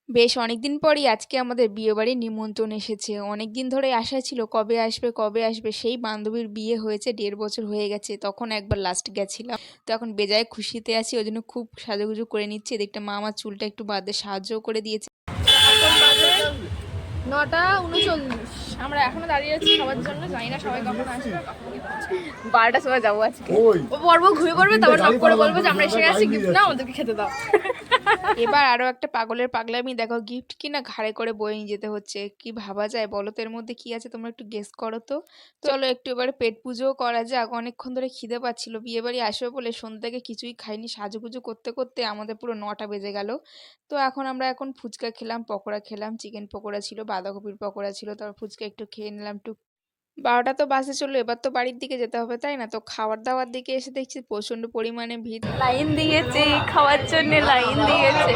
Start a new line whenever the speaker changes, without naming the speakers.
বেশ অনেকদিন পরই আজকে আমাদের বিয়েবাড়ির নিমন্ত্রণ এসেছে। অনেকদিন ধরেই আশা ছিল কবে আসবে কবে আসবে। সেই বান্ধবীর বিয়ে হয়েছে 1.5 বছর হয়ে গেছে, তখন একবার লাস্ট গেছিলাম। তো এখন বেজায় খুশিতে আছি, ওই জন্য খুব সাজুগুজু করে নিচ্ছি। এদিকটা মা আমার চুলটা একটু বাঁধতে সাহায্যও করে দিয়েছে।
এখন বাজে 9টা 39। আমরা এখনো দাঁড়িয়ে আছি সবার জন্য, জানি না সবাই কখন আসবে। 12টার সময় যাবো আজকে। ও পর্ব ঘুরে পড়বে, তারপর নক করে বলবো যে আমরা এসে গেছি, গিফট নাও, আমাদেরকে খেতে দাও।
এবার আরো একটা পাগলের পাগলামি দেখো, গিফট কিনা ঘাড়ে করে বয়ে নিয়ে যেতে হচ্ছে। কি ভাবা যায় বলো তো, এর মধ্যে কি আছে তোমরা একটু গেস করো তো। চলো একটু এবারে পেট পুজোও করা যাক, অনেকক্ষণ ধরে খিদে পাচ্ছিল। বিয়ে বাড়ি আসবে বলে সন্ধ্যা থেকে কিছুই খাইনি, সাজুগুজু করতে করতে আমাদের পুরো 9টা বেজে গেল। তো এখন ফুচকা খেলাম, পকোড়া খেলাম, চিকেন পকোড়া ছিল, বাঁধাকপির পকোড়া ছিল, তারপর ফুচকা একটু খেয়ে নিলাম। 12টা তো বাসে চললো, এবার তো বাড়ির দিকে যেতে হবে তাই না? তো খাবার দাবার দিকে এসে দেখছি প্রচন্ড পরিমাণে ভিড়।
লাইন দিয়েছে খাওয়ার জন্য, লাইন দিয়েছে।